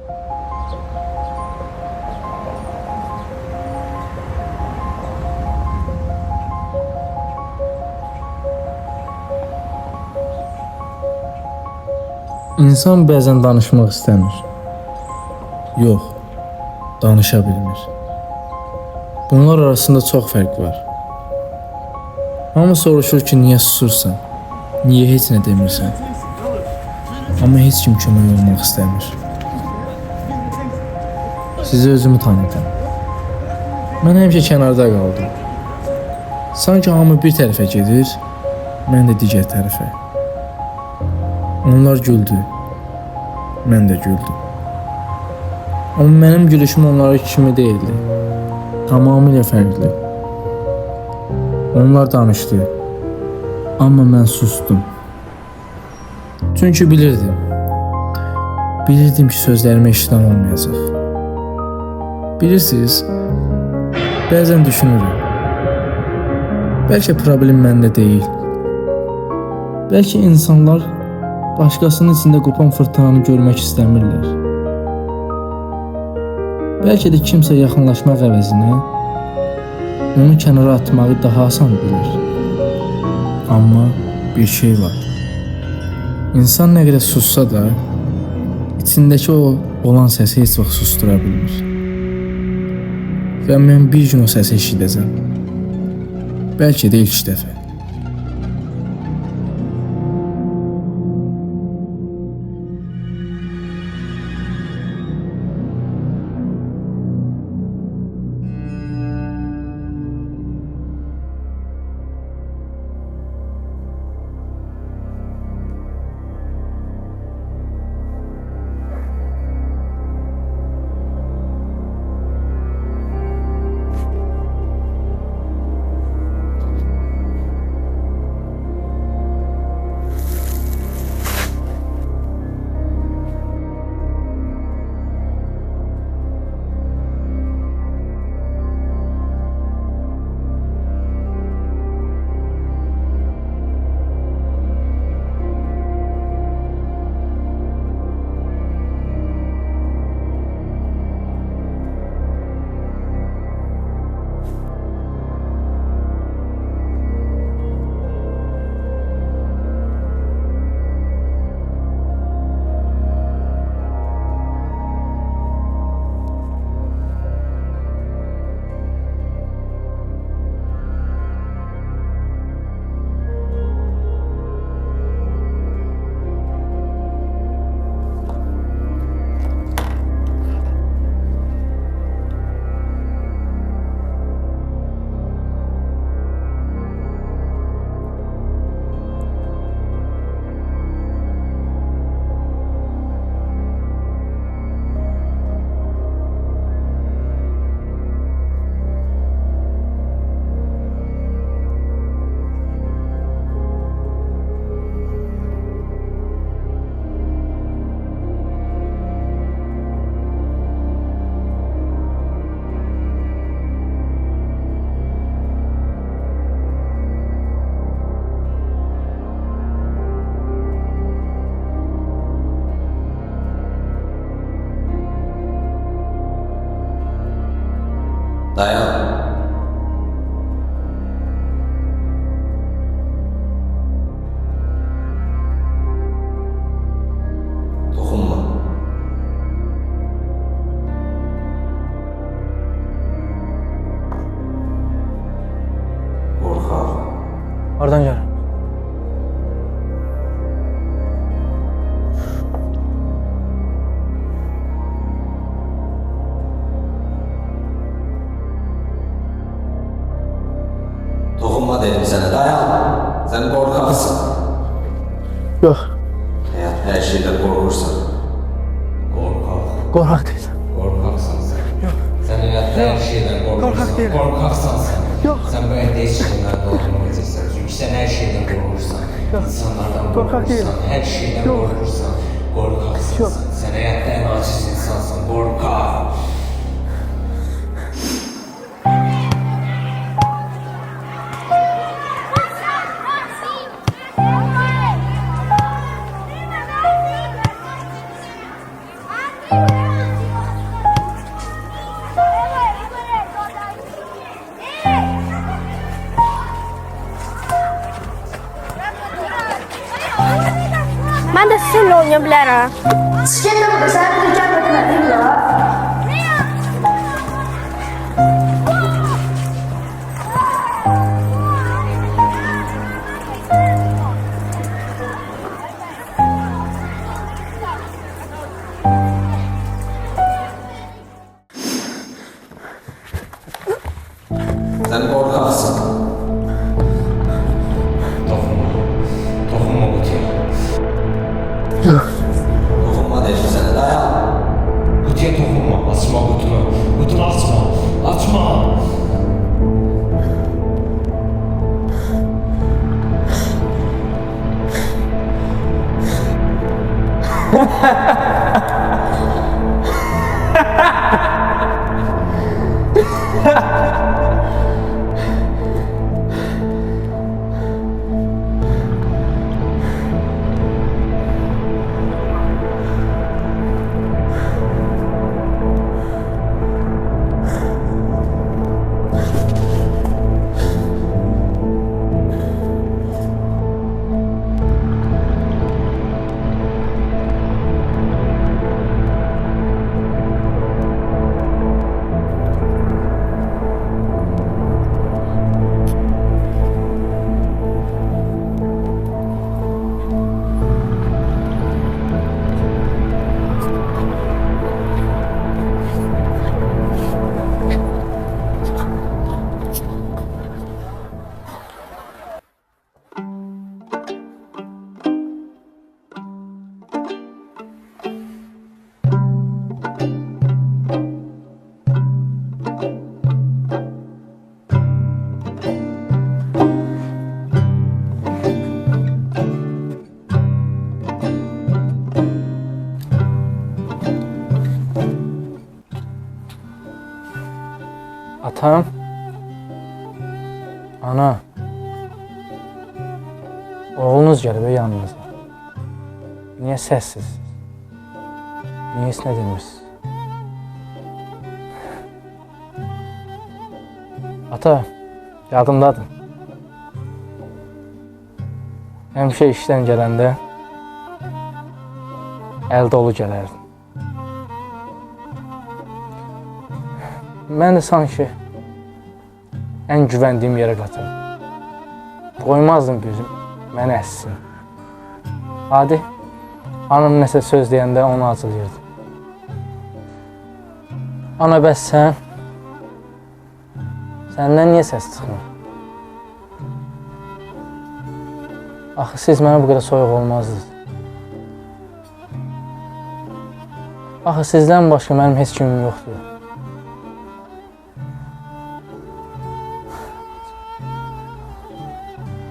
İnsan bəzən danışmaq istəmir. Yox, danışa bilmir. Bunlar arasında çox fərq var. Hamı soruşur ki, niyə susursan? Niyə heç nə demirsən? Amma heç kim kömək olmaq istəmir. Sizi özümü tanıdım. Mən həmişə kənarda qaldım. Sanki hamı bir tərəfə gedir, mən də digər tərəfə. Onlar güldü, mən də güldüm. Amma mənim gülüşüm onlara kimi değildi. Tamamilə fərqli. Onlar danışdı, amma mən sustum. Çünki bilirdim. Bilirdim ki, sözlərime işlem olmayacaq. Bilirsiniz, bəzən düşünürüm. Bəlkə problem məndə deyil. Bəlkə insanlar başqasının içində qopan fırtınanı görmək istəmirlər. Bəlkə də kimsə yaxınlaşmaq əvəzinə onu kənara atmağı daha asan bilir. Amma bir şey var. İnsan nə qədər sussa da içindəki o olan səsi heç vaxt sustura bilmir. Və mən bir gün o səsi eşidəcəm. Bəlkə də ilk dəfə. Dayan. Dokunma. Korkak. Oradan gel. Dokunma dedim sana, dayan. Sen korkaksın. Yok. Hayat her şeyden korkursan. Korkak. Korkak değil. Korkaksın sen. Yok. Sen hayatta her şeyden korkursan. Korkak değilim. Korkaksan sen. Yok. Sen böyle değişik şeylerden olmayacaksın. Çünkü sen her şeyden korkursan. Yok. İnsanlardan Korkak korkursan. değilim. Her şeyden Yok. korkursan. Korkaksın Yok. sen. Sen hayatta en aciz insansın. Korkak. Thank you. seninle oynaya bilərəm. Get də burada, səni bir gəl etmədim ya. Sen korkaksın. Dokunma. Dokunma kutuya. Dokunma dedim sana, dayan. Kutuya dokunma. Açma kutunu. Kutunu açma. Açma. Atam. Ana. Oğlunuz gəlib yanınıza. Niyə səssiz? Niyə heç nə demirsiniz? Ata, yadımdadır. Həmişə işdən gələndə əl dolu gələrdim. Mən də sanki ən güvəndiyim yerə qaçırdım. Qoymazdım gözüm məni əssin. Adi, anam nəsə söz deyəndə onu acılayırdı. Ana, bəs sən? Səndən niyə səs çıxmır? Axı, siz mənə bu qədər soyuq olmazdınız. Axı, sizdən başqa mənim heç kimim yoxdur.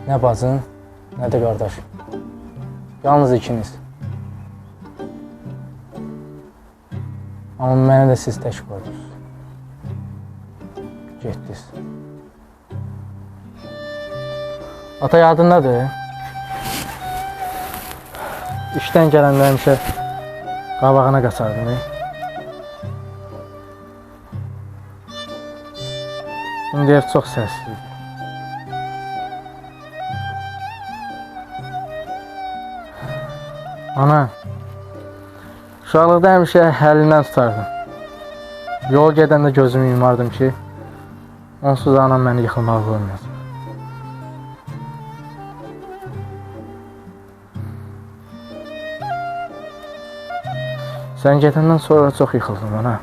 Nə bacın, nə də qardaş. Yalnız ikiniz. Amma mənə də siz tək qoydunuz. Getdiniz. Ata, yadındadır. İşdən gələndə həmişə qabağına qaçardım. İndi ev çox səssizdir. Ana, uşaqlıqda həmişə əlimdən tutardım. Yol gedəndə gözümü yumardım ki, onsuz anam məni yıxılmağa qoymayacaq. Sən gedəndən sonra çox yıxıldım, ana.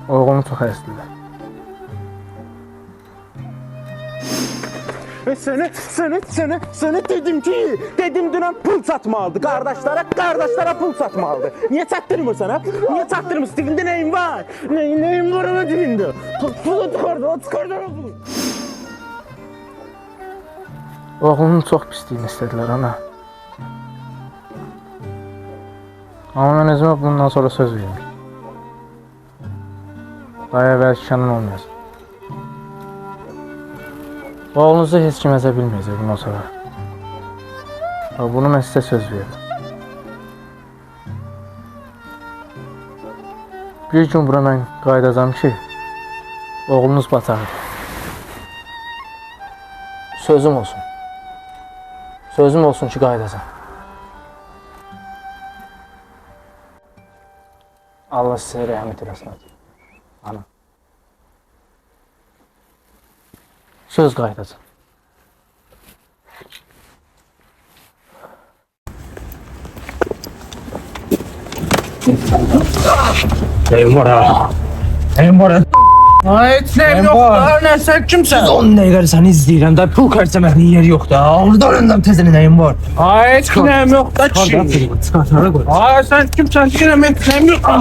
Oğlumu çox əzdiler. Sana dedim ki, dedim dünən pul satmalıdır. Kardeşlere pul satmalıdır. Niye çaktırmıyorsun ha? Niye çaktırmıyorsun? Dilinde neyin var? Neyin var ama dilinde? Pulu çıkardı. Oğlumun çox pisliyini istədilər, ana. Amma mən özümə bundan sonra söz verirəm. Daha əvvəlki kənan olmayacaq. Oğlunuzu heç kim əzə bilməyəcək bundan sonra. Bunu mən sizə söz verirəm. Bir gün bura mən qayıdacam ki, oğlunuz batarır. Sözüm olsun. Sözüm olsun ki qayıdacam. Allah sizə rəhmət eləsin. Ana. Söz qayıdacam. Neyim var ha? Neyim var ha? Hayır, neyim yok da, ne sen kimsən? 10 dəqiqədir səni izləyirəm də pul xərcləməyin yeri yox da. Oradan öndən tezən nəyim var? Hayır, neyim yok da ki. Çıxart, hara qoy. Hayır, sen kimsən? Deyirəm, neyim yok da.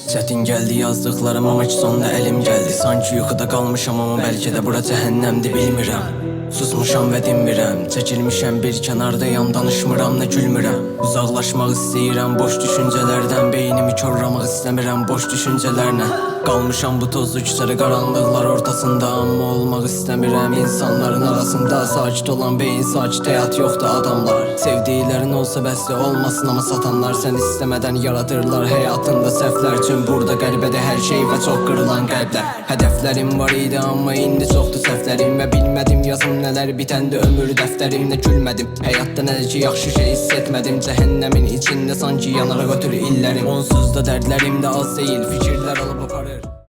Çətin gəldi yazdıqlarım amma ki sonunda əlim gəldi. Sanki yuxuda qalmışam amma bəlkə də bura cəhənnəmdir bilmirəm. Susmuşam və dinmirəm, çəkilmişəm bir kənardayam, danışmıram nə gülmürəm. Uzaqlaşmaq istəyirəm boş düşüncələrdən, beynimi korlamaq istəmirəm boş düşüncələrlə. Qalmışam bu tozlu küçədə qaranlıqlar ortasında, amma olmaq istəmirəm insanların arasında. Sakit olan beyin, sakit həyat yoxdur adamlar. Sevdiklərin olsa bəsli olmasın amma satanlar sən istəmədən yaradırlar həyatında səhvlər. Üçün burada qəribədə hər şey və çox qırılan qəlblər. Hədəflərim var idi amma indi çoxdur səhvlərim və bilmədim yazım nələr bitəndə ömür dəftərimdə gülmədim. Həyatda nədir ki yaxşı şey hiss etmədim, cəhənnəmin içində sanki yanaraq ötür illərim. Onsuz da dərdlərim də az deyil, fikirlər alıb